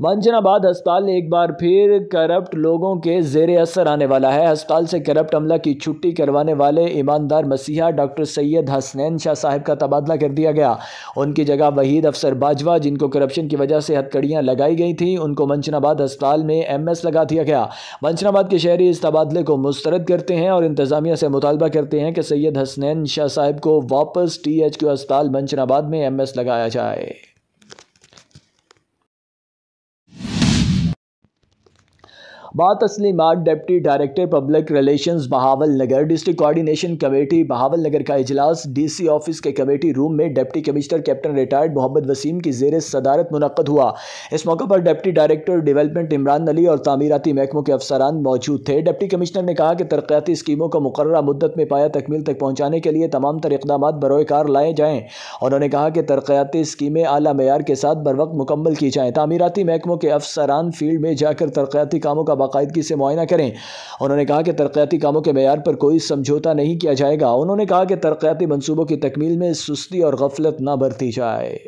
मंजनाबाद अस्पताल एक बार फिर करप्ट लोगों के जेर असर आने वाला है। अस्पताल से करप्ट अमला की छुट्टी करवाने वाले ईमानदार मसीहा डॉक्टर सैयद हसनैन शाह साहब का तबादला कर दिया गया। उनकी जगह वहीद अफसर बाजवा, जिनको करप्शन की वजह से हथकड़ियां लगाई गई थी, उनको मंजनाबाद अस्पताल में MS लगा दिया गया। मंजनाबाद के शहरी इस तबादले को मुस्तरद करते हैं और इंतजामिया से मुतालबा करते हैं कि सैयद हसनैन शाह साहब को वापस THQ अस्पताल मंजनाबाद में MS लगाया जाए। बात तस्लीमात deputy director public relations Bahawalnagar district coordination committee Bahawalnagar का इजलास DC ऑफिस के कमेटी रूम में deputy commissioner captain retired Mohammad Waseem की ज़ेर सदारत मुनक्कद हुआ। इस मौके पर deputy director development Imran Ali और तामीराती महकमों के अफसरान मौजूद थे। डिप्टी कमिश्नर ने कहा कि तरक्याती स्कीमों को मुकर्ररा मुद्दत में पाया तकमील तक पहुँचाने के लिए तमाम तर इक़दाम बरोए कार लाए जाएँ। उन्होंने कहा कि तरक्याती स्कीमें आला मेयार के साथ बर वक्त मुकम्मल की जाएँ। तामीराती महकमों के अफसरान फील्ड में जाकर तरक्याती कामों का बाकायदगी से मुआयना करें। उन्होंने कहा कि तरक्याती कामों के मेयार पर कोई समझौता नहीं किया जाएगा। उन्होंने कहा कि तरक्याती मंसूबों की तकमील में सुस्ती और गफलत न बरती जाए।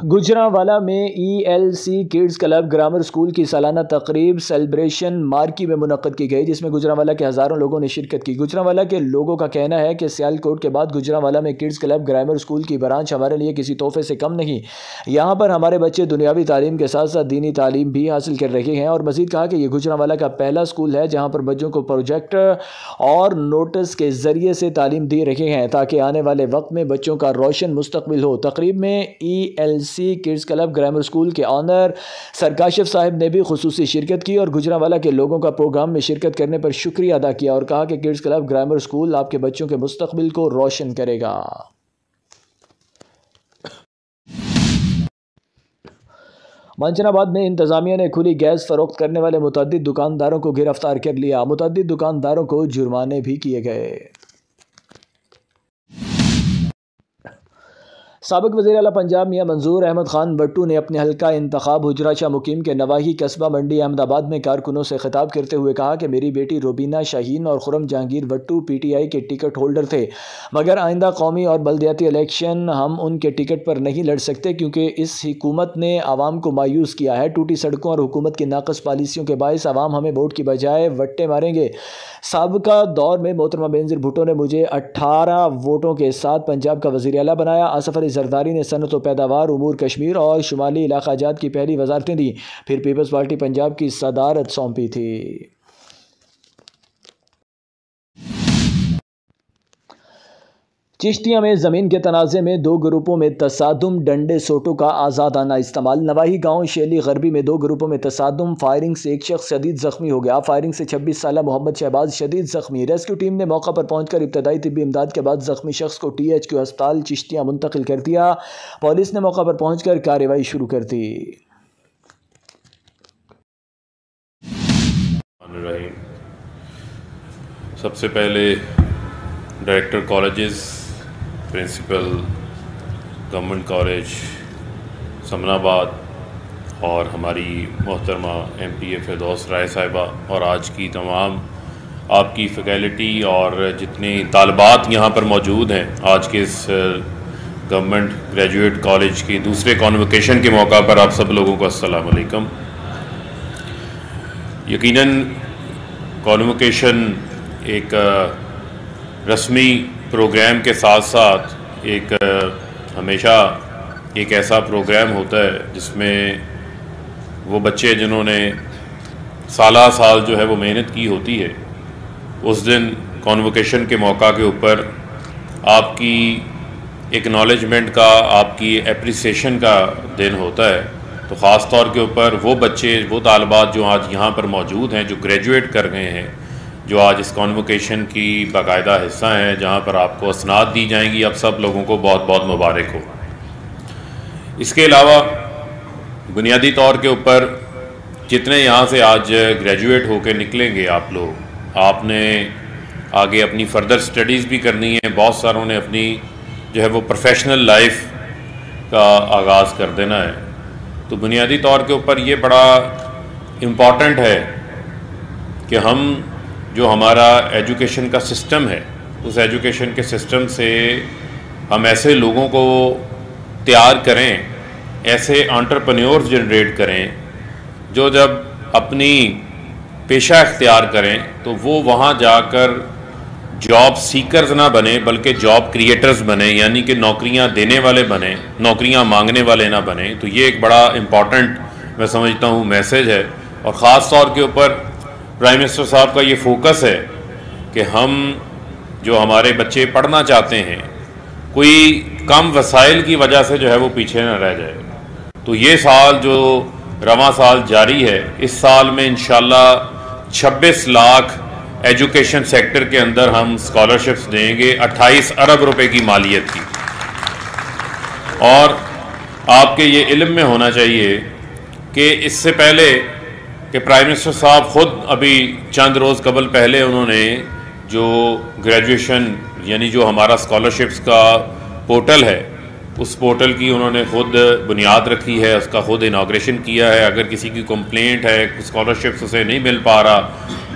गुजरांवाला में ELC kids club grammar school की सालाना तकरीब सेलिब्रेशन मार्की में मुनक्कद की गई, जिसमें गुजरांवाला के हज़ारों लोगों ने शिरकत की। गुजरांवाला के लोगों का कहना है कि सियालकोट के बाद गुजरांवाला में किड्स क्लब ग्रामर स्कूल की ब्रांच हमारे लिए किसी तोहफे से कम नहीं। यहाँ पर हमारे बच्चे दुनियावी तालीम के साथ साथ दीनी तालीम भी हासिल कर रहे हैं। और मज़ीद कहा कि यह गुजरांवाला का पहला स्कूल है जहाँ पर बच्चों को प्रोजेक्टर और नोटिस के ज़रिए से तालीम दे रहे हैं ताकि आने वाले वक्त में बच्चों का रोशन मुस्तकबिल हो। तकरीब में ELC kids club grammar school के ऑनर सरकाशिफ साहब ने भी खुसूसी शिरकत की और गुजरांवाला के लोगों का प्रोग्राम में शिरकत करने पर शुक्रिया अदा किया और कहा कि किड्स क्लब ग्रामर स्कूल आपके बच्चों के मुस्तकबिल को रोशन करेगा। मंजनाबाद में इंतजामिया ने खुली गैस फरोख्त करने वाले मुतअद्दिद दुकानदारों को गिरफ्तार कर लिया। मुतअद्दिद दुकानदारों को जुर्माने भी किए गए। साबिक वज़ीर आला पंजाब मियां मंजूर अहमद खान वट्टू ने अपने हल्का इंतखाब हुजरा शाह मुकीम के नवाही कस्बा मंडी अहमदाबाद में कारकुनों से खिताब करते हुए कहा कि मेरी बेटी रोबीना शाहीन और खुरम जहांगीर वट्टू PTI के टिकट होल्डर थे, मगर आइंदा कौमी और बल्दियाती इलेक्शन हम उनके टिकट पर नहीं लड़ सकते क्योंकि इस हुकूमत ने आवाम को मायूस किया है। टूटी सड़कों और हुकूमत की नाकस पॉलिसियों के बायस आवाम हमें वोट की बजाय वट्टे मारेंगे। साबिका दौर में मोहतरमा बेनज़ीर भुट्टो ने मुझे 18 वोटों के साथ पंजाब का वज़ीर आला बनाया। आसफ़ अली ज़रदारी ने सनत व पैदावार, उमूर कश्मीर और शुमाली इलाका जात की पहली वजारतें दी, फिर पीपल्स पार्टी पंजाब की सदारत सौंपी थी। चिश्तिया में ज़मीन के तनाज़े में 2 ग्रुपों में तसादुम, डंडे सोटों का आज़ादाना इस्तेमाल। नवाही गांव शेली गरबी में 2 ग्रुपों में तसादुम, फायरिंग से एक शख्स शदीद ज़ख्मी हो गया। फायरिंग से 26 साला मोहम्मद शहबाज शदीद ज़ख्मी। रेस्क्यू टीम ने मौका पर पहुंचकर इब्तदाई तिब्बी इमदाद के बाद ज़ख्मी शख्स को THQ अस्पताल चिश्तिया मुंतकिल कर दिया। पुलिस ने मौका पर पहुंचकर कार्रवाई शुरू कर दी। सबसे पहले director colleges, principal government college Samanabad और हमारी मोहतरमा MPA फ़िरदौस राय साहिबा और आज की तमाम आपकी फ़ैकल्टी और जितने तालिबात यहाँ पर मौजूद हैं, आज के इस गवर्नमेंट ग्रेजुएट कॉलेज की दूसरे कॉन्वोकेशन के मौका पर आप सब लोगों को अस्सलाम वालेकुम। यकीनन कॉन्वोकेशन एक रस्मी प्रोग्राम के साथ साथ एक हमेशा एक ऐसा प्रोग्राम होता है जिसमें वो बच्चे जिन्होंने साल जो है वो मेहनत की होती है, उस दिन कॉन्वोकेशन के मौका के ऊपर आपकी एक्नॉलेजमेंट का, आपकी एप्रिसिएशन का दिन होता है। तो ख़ास तौर के ऊपर वो बच्चे, वो तालिबात जो आज यहाँ पर मौजूद हैं, जो ग्रेजुएट कर गए हैं, जो आज इस कॉन्वोकेशन की बाकायदा हिस्सा हैं, जहाँ पर आपको असनाद दी जाएंगी, आप सब लोगों को बहुत बहुत मुबारक हो। इसके अलावा बुनियादी तौर के ऊपर जितने यहाँ से आज ग्रेजुएट होकर निकलेंगे आप लोग, आपने आगे अपनी फ़र्दर स्टडीज़ भी करनी है। बहुत सारों ने अपनी जो है वो प्रोफेशनल लाइफ का आगाज़ कर देना है। तो बुनियादी तौर के ऊपर ये बड़ा इम्पॉर्टेंट है कि हम जो हमारा एजुकेशन का सिस्टम है, उस एजुकेशन के सिस्टम से हम ऐसे लोगों को तैयार करें, ऐसे एंटरप्रेन्योर्स जनरेट करें जो जब अपनी पेशा इख्तियार करें तो वो वहाँ जाकर जॉब सीकर्स ना बने बल्कि जॉब क्रिएटर्स बने, यानी कि नौकरियाँ देने वाले बने, नौकरियाँ मांगने वाले ना बने। तो ये एक बड़ा इम्पॉर्टेंट मैं समझता हूँ मैसेज है, और ख़ास तौर के ऊपर प्राइम मिनिस्टर साहब का ये फोकस है कि हम जो हमारे बच्चे पढ़ना चाहते हैं कोई कम वसाइल की वजह से जो है वो पीछे ना रह जाए। तो ये साल जो रवां साल जारी है, इस साल में इंशाल्लाह 26 लाख एजुकेशन सेक्टर के अंदर हम स्कॉलरशिप्स देंगे, 28 अरब रुपए की मालियत की। और आपके ये इल्म में होना चाहिए कि इससे पहले कि प्राइम मिनिस्टर साहब ख़ुद अभी चंद रोज़ कबल पहले उन्होंने जो ग्रेजुएशन यानी जो हमारा स्कॉलरशिप्स का पोर्टल है उस पोर्टल की उन्होंने ख़ुद बुनियाद रखी है, उसका ख़ुद इनाग्रेशन किया है। अगर किसी की कंप्लेंट है, स्कॉलरशिप्स उसे नहीं मिल पा रहा,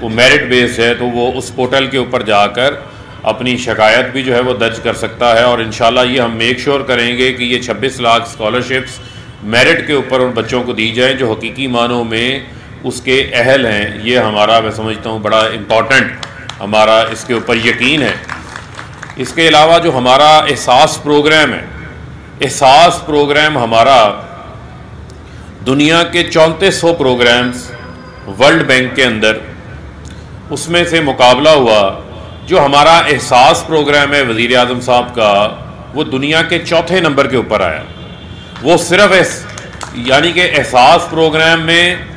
वो मेरिट बेस्ड है, तो वो उस पोर्टल के ऊपर जाकर अपनी शिकायत भी जो है वो दर्ज कर सकता है। और इंशाल्लाह ये हम मेक श्योर करेंगे कि ये 26 लाख स्कॉलरशिप्स मेरिट के ऊपर उन बच्चों को दी जाएँ जो हकीकी मानों में उसके अहल हैं। ये हमारा मैं समझता हूँ बड़ा इम्पॉर्टेंट हमारा इसके ऊपर यकीन है। इसके अलावा जो हमारा एहसास प्रोग्राम है, एहसास प्रोग्राम हमारा दुनिया के 3400 प्रोग्राम्स वर्ल्ड बैंक के अंदर उसमें से मुकाबला हुआ। जो हमारा एहसास प्रोग्राम है वज़ीर आज़म साहब का, वो दुनिया के 4थे नंबर के ऊपर आया। वो सिर्फ यानी कि एहसास प्रोग्राम में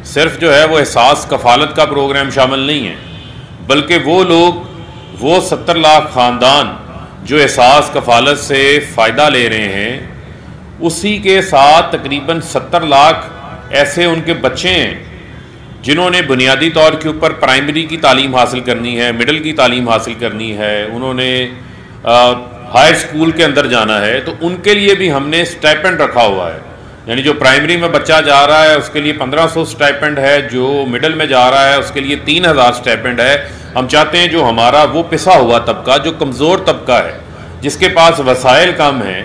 सिर्फ जो है वो एहसास कफ़ालत का प्रोग्राम शामिल नहीं है, बल्कि वो लोग वो 70 लाख ख़ानदान जो एहसास कफ़ालत से फ़ायदा ले रहे हैं, उसी के साथ तकरीबन 70 लाख ऐसे उनके बच्चे हैं जिन्होंने बुनियादी तौर के ऊपर प्राइमरी की तालीम हासिल करनी है, मिडिल की तालीम हासिल करनी है, उन्होंने हाई स्कूल के अंदर जाना है, तो उनके लिए भी हमने स्टाइपेंड रखा हुआ है। यानी जो प्राइमरी में बच्चा जा रहा है उसके लिए 1500 स्टाइपेंड है, जो मिडिल में जा रहा है उसके लिए 3000 स्टाइपेंड है। हम चाहते हैं जो हमारा वो पिसा हुआ तबका, जो कमज़ोर तबका है, जिसके पास वसाइल कम हैं,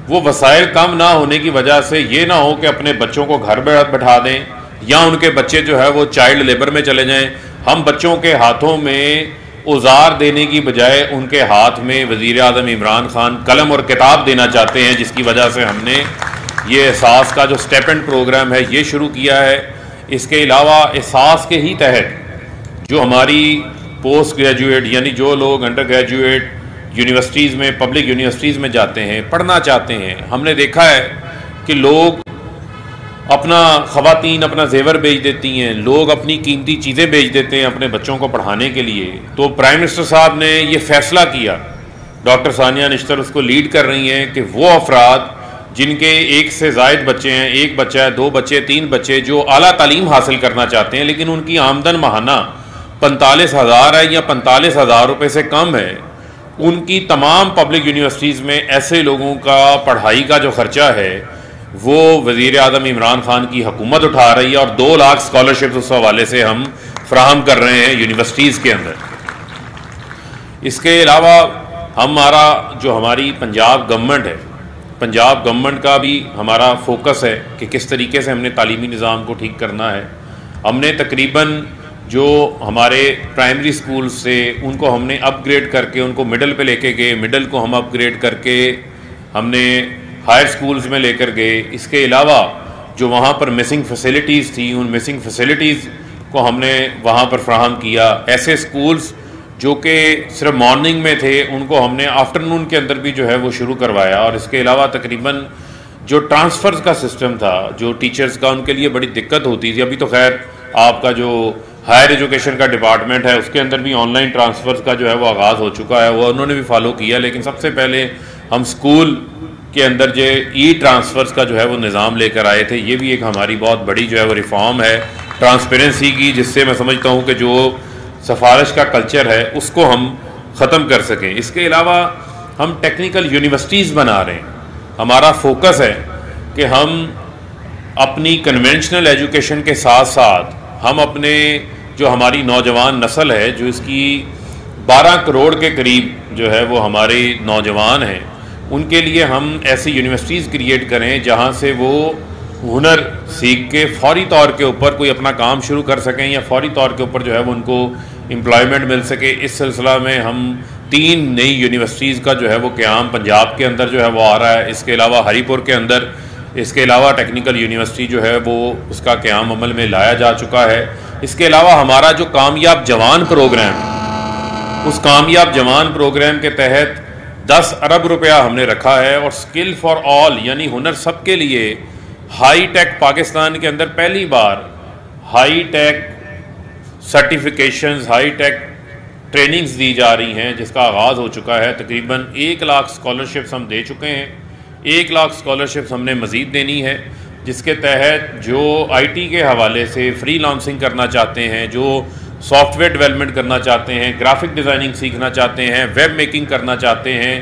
वो वसाइल कम ना होने की वजह से ये ना हो कि अपने बच्चों को घर बैठा दें या उनके बच्चे जो है वो चाइल्ड लेबर में चले जाएं। हम बच्चों के हाथों में औजार देने की बजाय उनके हाथ में वज़ीर आज़म इमरान खान कलम और किताब देना चाहते हैं, जिसकी वजह से हमने ये एहसास का जो स्टेपेंड प्रोग्राम है ये शुरू किया है। इसके अलावा एहसास के ही तहत जो हमारी पोस्ट ग्रेजुएट यानी जो लोग अंडर ग्रेजुएट यूनिवर्सिटीज़ में, पब्लिक यूनिवर्सिटीज़ में जाते हैं, पढ़ना चाहते हैं, हमने देखा है कि लोग अपना ख़वातीन अपना जेवर बेच देती हैं, लोग अपनी कीमती चीज़ें बेच देते हैं अपने बच्चों को पढ़ाने के लिए। तो प्राइम मिनिस्टर साहब ने ये फ़ैसला किया, डॉक्टर सानिया निश्तर उसको लीड कर रही हैं, कि वो अफराद जिनके एक से ज़ायद बच्चे हैं, एक बच्चा है, 2 बच्चे, 3 बच्चे, जो आला तालीम हासिल करना चाहते हैं लेकिन उनकी आमदन माहाना 45,000 है या 45,000 रुपये से कम है, उनकी तमाम पब्लिक यूनिवर्सिटीज़ में ऐसे लोगों का पढ़ाई का जो ख़र्चा है वो वज़ीर आज़म इमरान खान की हुकूमत उठा रही है, और 2 लाख स्कॉलरशिप उस हवाले से हम फ्राहम कर रहे हैं यूनिवर्सिटीज़ के अंदर। इसके अलावा हमारा जो हमारी पंजाब गवर्नमेंट है, पंजाब गवर्नमेंट का भी हमारा फोकस है कि किस तरीके से हमने तालीमी निज़ाम को ठीक करना है। हमने तकरीबन जो हमारे प्राइमरी स्कूल से उनको हमने अपग्रेड करके उनको मिडिल पे लेके गए, मिडिल को हम अपग्रेड करके हमने हायर स्कूल्स में लेकर गए। इसके अलावा जो वहाँ पर मिसिंग फैसिलिटीज़ थी, उन मिसिंग फैसिलिटीज़ को हमने वहाँ पर फ्राहम किया। ऐसे स्कूल्स जो कि सिर्फ मॉर्निंग में थे उनको हमने आफ्टरनून के अंदर भी जो है वो शुरू करवाया। और इसके अलावा तकरीबन जो ट्रांसफ़र्स का सिस्टम था, जो टीचर्स का, उनके लिए बड़ी दिक्कत होती थी। अभी तो खैर आपका जो हायर एजुकेशन का डिपार्टमेंट है उसके अंदर भी ऑनलाइन ट्रांसफ़र्स का जो है वो आगाज़ हो चुका है, वो उन्होंने भी फॉलो किया। लेकिन सबसे पहले हम स्कूल के अंदर जो ई ट्रांसफ़र्स का जो है वो निज़ाम लेकर आए थे। ये भी एक हमारी बहुत बड़ी जो है वो रिफॉर्म है ट्रांसपेरेंसी की, जिससे मैं समझता हूँ कि जो सिफारिश का कल्चर है उसको हम ख़त्म कर सकें। इसके अलावा हम टेक्निकल यूनिवर्सिटीज़ बना रहे हैं। हमारा फोकस है कि हम अपनी कन्वेंशनल एजुकेशन के साथ साथ हम अपने जो हमारी नौजवान नस्ल है, जो इसकी 12 करोड़ के करीब जो है वो हमारे नौजवान हैं, उनके लिए हम ऐसी यूनिवर्सिटीज़ क्रिएट करें जहाँ से वो हुनर सीख के फौरी तौर के ऊपर कोई अपना काम शुरू कर सकें या फौरी तौर के ऊपर जो है वो उनको एम्प्लॉयमेंट मिल सके। इस सिलसिला में हम 3 नई यूनिवर्सिटीज़ का जो है वो क़याम पंजाब के अंदर जो है वो आ रहा है। इसके अलावा हरीपुर के अंदर, इसके अलावा टेक्निकल यूनिवर्सिटी जो है वो उसका क़याम अमल में लाया जा चुका है। इसके अलावा हमारा जो कामयाब जवान प्रोग्राम, उस कामयाब जवान प्रोग्राम के तहत 10 अरब रुपया हमने रखा है और स्किल फॉर ऑल यानी हुनर सबके लिए हाई टेक पाकिस्तान के अंदर पहली बार high tech certifications, high tech trainings दी जा रही हैं, जिसका आगाज़ हो चुका है। तकरीबन 1 लाख स्कॉलरशिप्स हम दे चुके हैं। 1 लाख स्कॉलरशिप्स हमने मज़ीद देनी है, जिसके तहत जो IT के हवाले से फ्रीलांसिंग करना चाहते हैं, जो सॉफ्टवेयर डेवलपमेंट करना चाहते हैं, ग्राफिक डिज़ाइनिंग सीखना चाहते हैं, वेब मेकिंग करना चाहते हैं,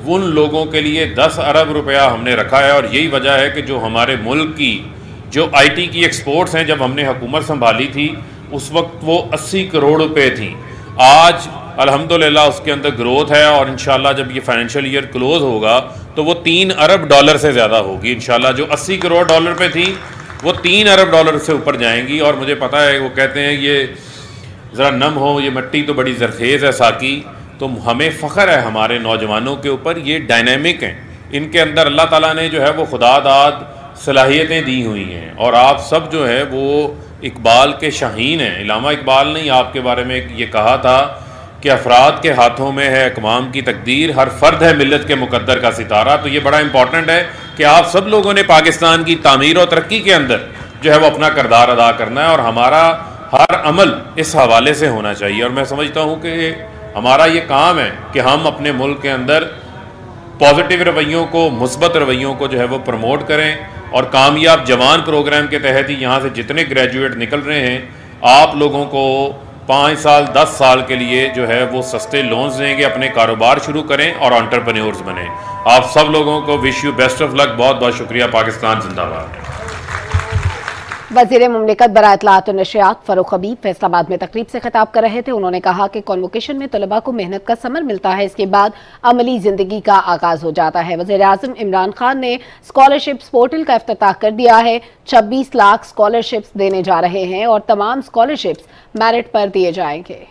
उन लोगों के लिए 10 अरब रुपया हमने रखा है। और यही वजह है कि जो हमारे मुल्क की जो IT की एक्सपोर्ट्स हैं, जब हमने हुकूमत संभाली थी उस वक्त वो 80 करोड़ रुपए थी। आज अल्हम्दुलिल्लाह उसके अंदर ग्रोथ है और इंशाल्लाह जब ये फाइनेंशियल ईयर क्लोज होगा तो वो 3 अरब डॉलर से ज़्यादा होगी इंशाल्लाह। जो 80 करोड़ डॉलर पे थी वो 3 अरब डॉलर से ऊपर जाएंगी। और मुझे पता है, वो कहते हैं ये ज़रा नम हो, ये मिट्टी तो बड़ी ज़रखेज़ है साकी, तो हमें फ़ख्र है हमारे नौजवानों के ऊपर। ये डायनेमिक हैं, इनके अंदर अल्लाह ताला ने जो है वो खुदादाद सलाहियतें दी हुई हैं। और आप सब जो है वो इकबाल के शाहीन हैं। इलामा इकबाल ने आपके बारे में ये कहा था कि अफराद के हाथों में है अक़वाम की तकदीर, हर फ़र्द है मिल्लत के मुक़द्दर का सितारा। तो ये बड़ा इंपॉर्टेंट है कि आप सब लोगों ने पाकिस्तान की तामीर और तरक्की के अंदर जो है वो अपना किरदार अदा करना है और हमारा हर अमल इस हवाले से होना चाहिए। और मैं समझता हूँ कि हमारा ये काम है कि हम अपने मुल्क के अंदर पॉजिटिव रवैयों को, मुस्बत रवैयों को जो है वो प्रमोट करें। और कामयाब जवान प्रोग्राम के तहत ही यहाँ से जितने ग्रेजुएट निकल रहे हैं, आप लोगों को 5 साल 10 साल के लिए जो है वो सस्ते लोन्स देंगे, अपने कारोबार शुरू करें और एंटरप्रेन्योर्स बने। आप सब लोगों को wish you best of luck. बहुत बहुत शुक्रिया। पाकिस्तान जिंदाबाद। वज़ीर मुमलिकत बराए इत्तलाआत और नशरियात फ़ारूक हबीब फैसलाबाद में तकरीब से खिताब कर रहे थे। उन्होंने कहा कि कॉन्वोकेशन में तलबा को मेहनत का समर मिलता है, इसके बाद अमली ज़िंदगी का आगाज़ हो जाता है। वज़ीर आज़म इमरान खान ने स्कॉलरशिप्स पोर्टल का इफ्तिताह कर दिया है। 26 लाख स्कॉलरशिप्स देने जा रहे हैं और तमाम स्कॉलरशिप्स मेरिट पर दिए जाएंगे।